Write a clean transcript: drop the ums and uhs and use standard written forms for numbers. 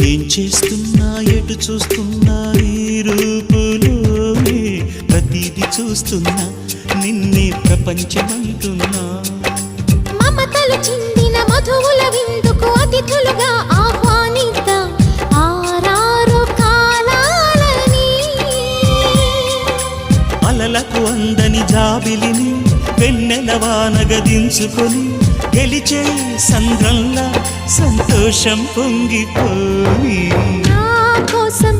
ఏం చేస్తున్నా ఎటు చూస్తున్నా నీ రూపులోనే ప్రతిదీ చూస్తున్నా నిన్నే ప్రపంచమంటున్నా మమతలు చిందిన మధువుల విందుకు అతిథులుగా ఆహ్వానిద్దాం ఆరారు కాలాలని అలలకు అందని జాబిలిని వెన్నెల వానగదించుకొని గెలిచే సంద్రంలా సంతోషం పొంగిపోయి నా కోసం